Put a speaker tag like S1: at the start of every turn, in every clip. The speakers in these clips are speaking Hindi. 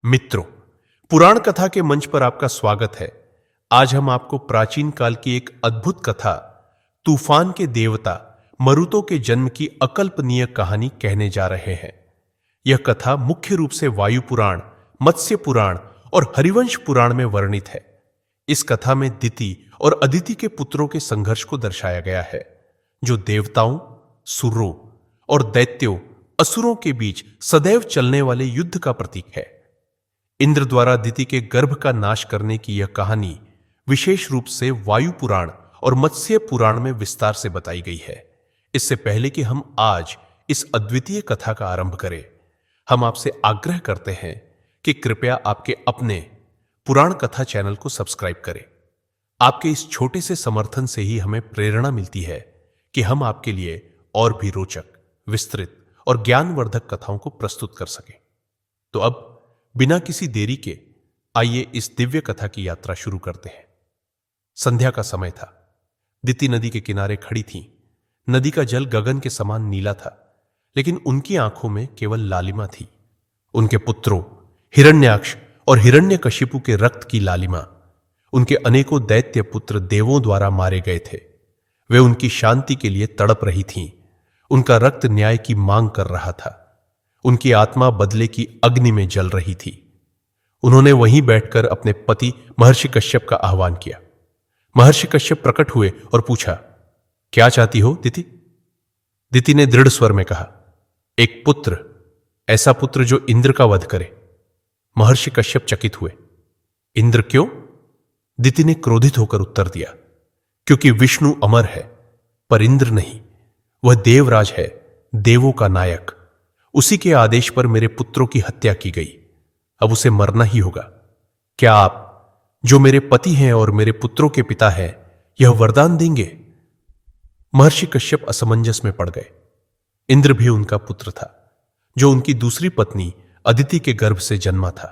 S1: मित्रों, पुराण कथा के मंच पर आपका स्वागत है। आज हम आपको प्राचीन काल की एक अद्भुत कथा, तूफान के देवता मरुतों के जन्म की अकल्पनीय कहानी कहने जा रहे हैं। यह कथा मुख्य रूप से वायु पुराण, मत्स्य पुराण और हरिवंश पुराण में वर्णित है। इस कथा में दिति और अदिति के पुत्रों के संघर्ष को दर्शाया गया है, जो देवताओं, सुरों और दैत्यों, असुरों के बीच सदैव चलने वाले युद्ध का प्रतीक है। इंद्र द्वारा दिति के गर्भ का नाश करने की यह कहानी विशेष रूप से वायु पुराण और मत्स्य पुराण में विस्तार से बताई गई है। इससे पहले कि हम आज इस अद्वितीय कथा का आरंभ करें, हम आपसे आग्रह करते हैं कि कृपया आपके अपने पुराण कथा चैनल को सब्सक्राइब करें। आपके इस छोटे से समर्थन से ही हमें प्रेरणा मिलती है कि हम आपके लिए और भी रोचक, विस्तृत और ज्ञानवर्धक कथाओं को प्रस्तुत कर सकें। तो अब बिना किसी देरी के आइए इस दिव्य कथा की यात्रा शुरू करते हैं। संध्या का समय था। दिति नदी के किनारे खड़ी थीं। नदी का जल गगन के समान नीला था, लेकिन उनकी आंखों में केवल लालिमा थी। उनके पुत्रों हिरण्याक्ष और हिरण्यकशिपु के रक्त की लालिमा। उनके अनेकों दैत्य पुत्र देवों द्वारा मारे गए थे। वे उनकी शांति के लिए तड़प रही थीं। उनका रक्त न्याय की मांग कर रहा था। उनकी आत्मा बदले की अग्नि में जल रही थी। उन्होंने वहीं बैठकर अपने पति महर्षि कश्यप का आह्वान किया। महर्षि कश्यप प्रकट हुए और पूछा, क्या चाहती हो दिति? दिति ने दृढ़ स्वर में कहा, एक पुत्र, ऐसा पुत्र जो इंद्र का वध करे। महर्षि कश्यप चकित हुए। इंद्र क्यों? दिति ने क्रोधित होकर उत्तर दिया, क्योंकि विष्णु अमर है, पर इंद्र नहीं। वह देवराज है, देवों का नायक। उसी के आदेश पर मेरे पुत्रों की हत्या की गई। अब उसे मरना ही होगा। क्या आप, जो मेरे पति हैं और मेरे पुत्रों के पिता हैं, यह वरदान देंगे? महर्षि कश्यप असमंजस में पड़ गए। इंद्र भी उनका पुत्र था, जो उनकी दूसरी पत्नी अदिति के गर्भ से जन्मा था,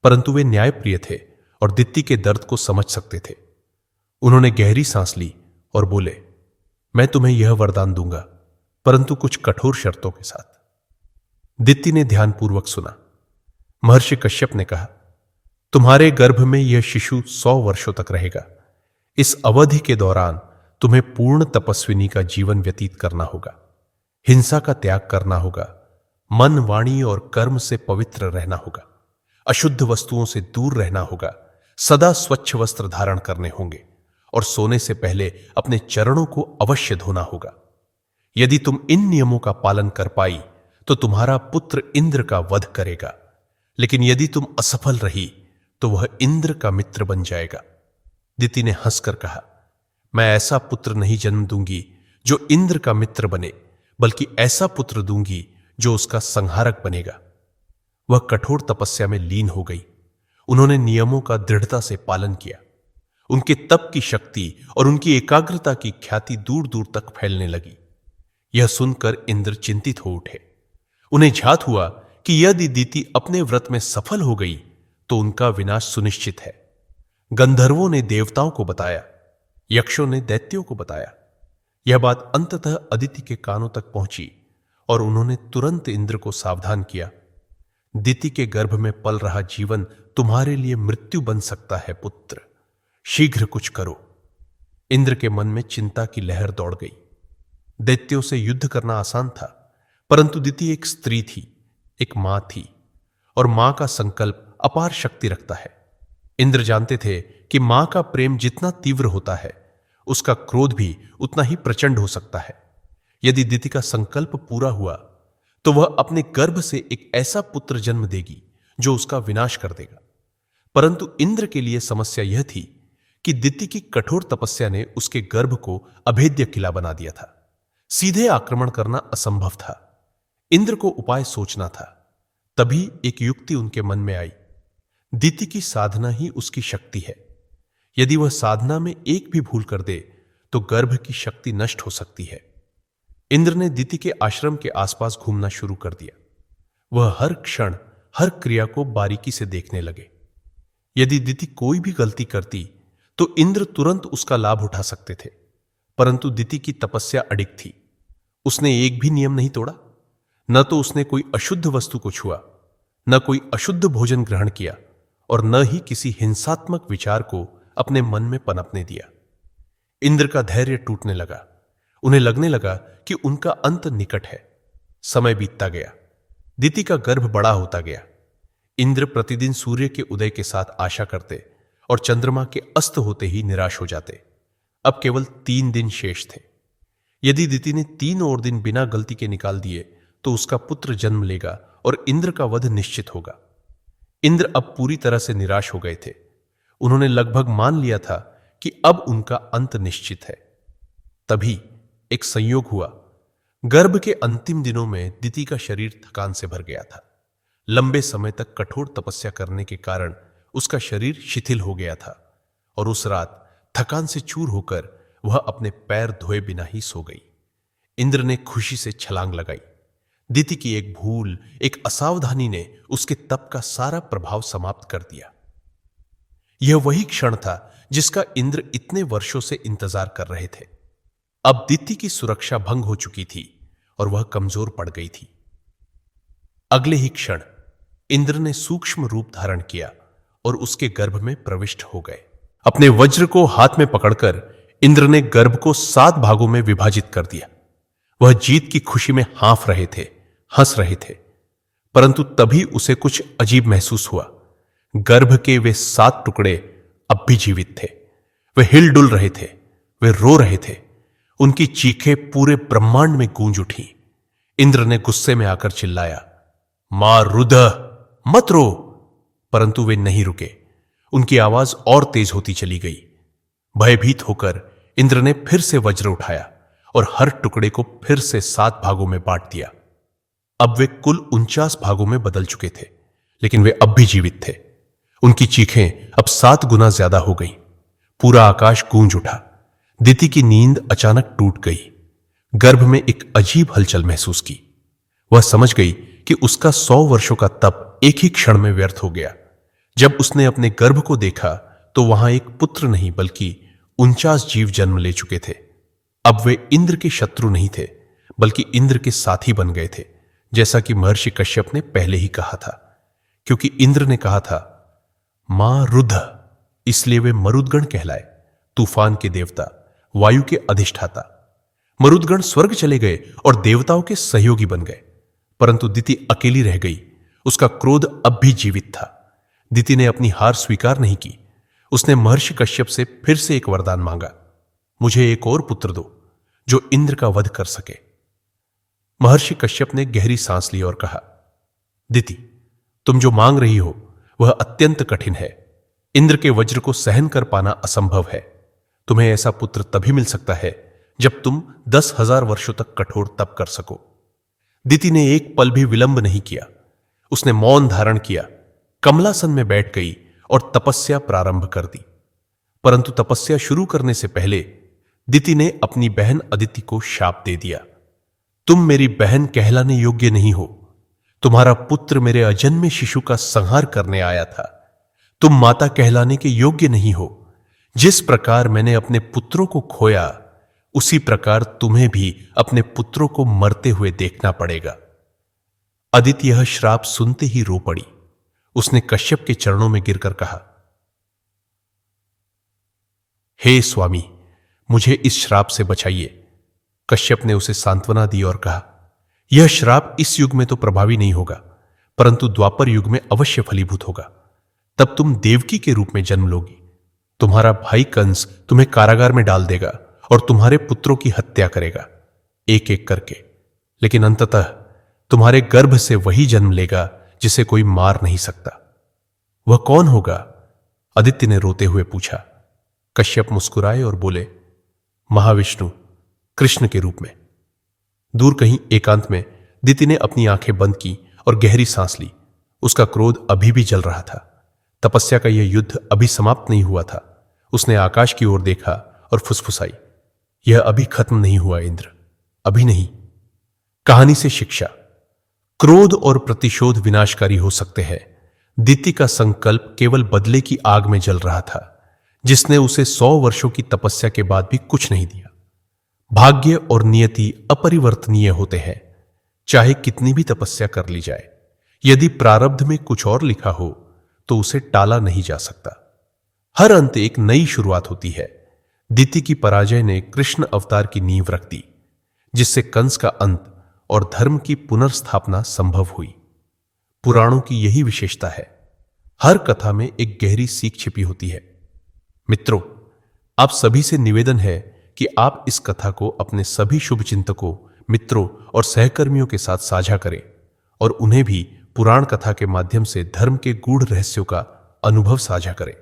S1: परंतु वे न्यायप्रिय थे और दिति के दर्द को समझ सकते थे। उन्होंने गहरी सांस ली और बोले, मैं तुम्हें यह वरदान दूंगा, परंतु कुछ कठोर शर्तों के साथ। दिति ने ध्यानपूर्वक सुना। महर्षि कश्यप ने कहा, तुम्हारे गर्भ में यह शिशु 100 वर्षों तक रहेगा। इस अवधि के दौरान तुम्हें पूर्ण तपस्विनी का जीवन व्यतीत करना होगा। हिंसा का त्याग करना होगा। मन, वाणी और कर्म से पवित्र रहना होगा। अशुद्ध वस्तुओं से दूर रहना होगा। सदा स्वच्छ वस्त्र धारण करने होंगे और सोने से पहले अपने चरणों को अवश्य धोना होगा। यदि तुम इन नियमों का पालन कर पाई तो तुम्हारा पुत्र इंद्र का वध करेगा, लेकिन यदि तुम असफल रही तो वह इंद्र का मित्र बन जाएगा। दिति ने हंसकर कहा, मैं ऐसा पुत्र नहीं जन्म दूंगी जो इंद्र का मित्र बने, बल्कि ऐसा पुत्र दूंगी जो उसका संहारक बनेगा। वह कठोर तपस्या में लीन हो गई। उन्होंने नियमों का दृढ़ता से पालन किया। उनके तप की शक्ति और उनकी एकाग्रता की ख्याति दूर दूर तक फैलने लगी। यह सुनकर इंद्र चिंतित हो उठे। उन्हें झात हुआ कि यदि दिति अपने व्रत में सफल हो गई तो उनका विनाश सुनिश्चित है। गंधर्वों ने देवताओं को बताया, यक्षों ने दैत्यों को बताया। यह बात अंततः अदिति के कानों तक पहुंची और उन्होंने तुरंत इंद्र को सावधान किया। दिति के गर्भ में पल रहा जीवन तुम्हारे लिए मृत्यु बन सकता है पुत्र। शीघ्र कुछ करो। इंद्र के मन में चिंता की लहर दौड़ गई। दैत्यों से युद्ध करना आसान था, परंतु दिति एक स्त्री थी, एक मां थी, और मां का संकल्प अपार शक्ति रखता है। इंद्र जानते थे कि मां का प्रेम जितना तीव्र होता है, उसका क्रोध भी उतना ही प्रचंड हो सकता है। यदि दिति का संकल्प पूरा हुआ तो वह अपने गर्भ से एक ऐसा पुत्र जन्म देगी जो उसका विनाश कर देगा। परंतु इंद्र के लिए समस्या यह थी कि दिति की कठोर तपस्या ने उसके गर्भ को अभेद्य किला बना दिया था। सीधे आक्रमण करना असंभव था। इंद्र को उपाय सोचना था। तभी एक युक्ति उनके मन में आई। दिति की साधना ही उसकी शक्ति है। यदि वह साधना में एक भी भूल कर दे तो गर्भ की शक्ति नष्ट हो सकती है। इंद्र ने दिति के आश्रम के आसपास घूमना शुरू कर दिया। वह हर क्षण, हर क्रिया को बारीकी से देखने लगे। यदि दिति कोई भी गलती करती तो इंद्र तुरंत उसका लाभ उठा सकते थे, परंतु दिति की तपस्या अडिग थी। उसने एक भी नियम नहीं तोड़ा। न तो उसने कोई अशुद्ध वस्तु को छुआ, न कोई अशुद्ध भोजन ग्रहण किया और न ही किसी हिंसात्मक विचार को अपने मन में पनपने दिया। इंद्र का धैर्य टूटने लगा। उन्हें लगने लगा कि उनका अंत निकट है। समय बीतता गया। दिति का गर्भ बड़ा होता गया। इंद्र प्रतिदिन सूर्य के उदय के साथ आशा करते और चंद्रमा के अस्त होते ही निराश हो जाते। अब केवल 3 दिन शेष थे। यदि दिति ने 3 और दिन बिना गलती के निकाल दिए तो उसका पुत्र जन्म लेगा और इंद्र का वध निश्चित होगा। इंद्र अब पूरी तरह से निराश हो गए थे। उन्होंने लगभग मान लिया था कि अब उनका अंत निश्चित है। तभी एक संयोग हुआ। गर्भ के अंतिम दिनों में दिति का शरीर थकान से भर गया था। लंबे समय तक कठोर तपस्या करने के कारण उसका शरीर शिथिल हो गया था और उस रात थकान से चूर होकर वह अपने पैर धोए बिना ही सो गई। इंद्र ने खुशी से छलांग लगाई। दिति की एक भूल, एक असावधानी ने उसके तप का सारा प्रभाव समाप्त कर दिया। यह वही क्षण था जिसका इंद्र इतने वर्षों से इंतजार कर रहे थे। अब दिति की सुरक्षा भंग हो चुकी थी और वह कमजोर पड़ गई थी। अगले ही क्षण इंद्र ने सूक्ष्म रूप धारण किया और उसके गर्भ में प्रविष्ट हो गए। अपने वज्र को हाथ में पकड़कर इंद्र ने गर्भ को 7 भागों में विभाजित कर दिया। वह जीत की खुशी में हाँफ रहे थे, हंस रहे थे, परंतु तभी उसे कुछ अजीब महसूस हुआ। गर्भ के वे 7 टुकड़े अब भी जीवित थे। वे हिलडुल रहे थे, वे रो रहे थे। उनकी चीखें पूरे ब्रह्मांड में गूंज उठी। इंद्र ने गुस्से में आकर चिल्लाया, मां रुद्र, मत रो। परंतु वे नहीं रुके। उनकी आवाज और तेज होती चली गई। भयभीत होकर इंद्र ने फिर से वज्र उठाया और हर टुकड़े को फिर से 7 भागों में बांट दिया। अब वे कुल 49 भागों में बदल चुके थे, लेकिन वे अब भी जीवित थे। उनकी चीखें अब 7 गुना ज्यादा हो गई। पूरा आकाश गूंज उठा। दिति की नींद अचानक टूट गई। गर्भ में एक अजीब हलचल महसूस की। वह समझ गई कि उसका 100 वर्षों का तप एक ही क्षण में व्यर्थ हो गया। जब उसने अपने गर्भ को देखा तो वहां एक पुत्र नहीं बल्कि 49 जीव जन्म ले चुके थे। अब वे इंद्र के शत्रु नहीं थे बल्कि इंद्र के साथी बन गए थे, जैसा कि महर्षि कश्यप ने पहले ही कहा था। क्योंकि इंद्र ने कहा था मां रुद्र, इसलिए वे मरुदगण कहलाए, तूफान के देवता, वायु के अधिष्ठाता। मरुदगण स्वर्ग चले गए और देवताओं के सहयोगी बन गए, परंतु दिति अकेली रह गई। उसका क्रोध अब भी जीवित था। दिति ने अपनी हार स्वीकार नहीं की। उसने महर्षि कश्यप से फिर से एक वरदान मांगा, मुझे एक और पुत्र दो जो इंद्र का वध कर सके। महर्षि कश्यप ने गहरी सांस ली और कहा, दिति, तुम जो मांग रही हो वह अत्यंत कठिन है। इंद्र के वज्र को सहन कर पाना असंभव है। तुम्हें ऐसा पुत्र तभी मिल सकता है जब तुम 10,000 वर्षों तक कठोर तप कर सको। दिति ने एक पल भी विलंब नहीं किया। उसने मौन धारण किया, कमलासन में बैठ गई और तपस्या प्रारंभ कर दी। परंतु तपस्या शुरू करने से पहले दिति ने अपनी बहन अदिति को शाप दे दिया, तुम मेरी बहन कहलाने योग्य नहीं हो। तुम्हारा पुत्र मेरे अजन्मे शिशु का संहार करने आया था। तुम माता कहलाने के योग्य नहीं हो। जिस प्रकार मैंने अपने पुत्रों को खोया, उसी प्रकार तुम्हें भी अपने पुत्रों को मरते हुए देखना पड़ेगा। अदिति यह श्राप सुनते ही रो पड़ी। उसने कश्यप के चरणों में गिरकर कहा, हे स्वामी, मुझे इस श्राप से बचाइए। कश्यप ने उसे सांत्वना दी और कहा, यह श्राप इस युग में तो प्रभावी नहीं होगा, परंतु द्वापर युग में अवश्य फलीभूत होगा। तब तुम देवकी के रूप में जन्म लोगी। तुम्हारा भाई कंस तुम्हें कारागार में डाल देगा और तुम्हारे पुत्रों की हत्या करेगा, एक एक करके। लेकिन अंततः तुम्हारे गर्भ से वही जन्म लेगा जिसे कोई मार नहीं सकता। वह कौन होगा? आदित्य ने रोते हुए पूछा। कश्यप मुस्कुराए और बोले, महाविष्णु, कृष्ण के रूप में। दूर कहीं एकांत में दिति ने अपनी आंखें बंद की और गहरी सांस ली। उसका क्रोध अभी भी जल रहा था। तपस्या का यह युद्ध अभी समाप्त नहीं हुआ था। उसने आकाश की ओर देखा और फुसफुसाई, यह अभी खत्म नहीं हुआ इंद्र, अभी नहीं। कहानी से शिक्षा, क्रोध और प्रतिशोध विनाशकारी हो सकते हैं। दिति का संकल्प केवल बदले की आग में जल रहा था, जिसने उसे 100 वर्षों की तपस्या के बाद भी कुछ नहीं दिया। भाग्य और नियति अपरिवर्तनीय होते हैं, चाहे कितनी भी तपस्या कर ली जाए। यदि प्रारब्ध में कुछ और लिखा हो तो उसे टाला नहीं जा सकता। हर अंत एक नई शुरुआत होती है। दिति की पराजय ने कृष्ण अवतार की नींव रख दी, जिससे कंस का अंत और धर्म की पुनर्स्थापना संभव हुई। पुराणों की यही विशेषता है, हर कथा में एक गहरी सीख छिपी होती है। मित्रों, आप सभी से निवेदन है कि आप इस कथा को अपने सभी शुभचिंतकों, मित्रों और सहकर्मियों के साथ साझा करें और उन्हें भी पुराण कथा के माध्यम से धर्म के गूढ़ रहस्यों का अनुभव साझा करें।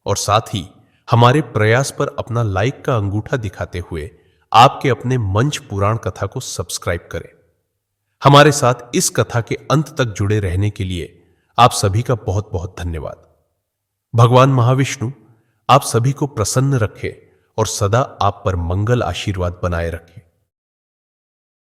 S1: और साथ ही हमारे प्रयास पर अपना लाइक का अंगूठा दिखाते हुए आपके अपने मंच पुराण कथा को सब्सक्राइब करें। हमारे साथ इस कथा के अंत तक जुड़े रहने के लिए आप सभी का बहुत बहुत धन्यवाद। भगवान महाविष्णु आप सभी को प्रसन्न रखे और सदा आप पर मंगल आशीर्वाद बनाए रखे।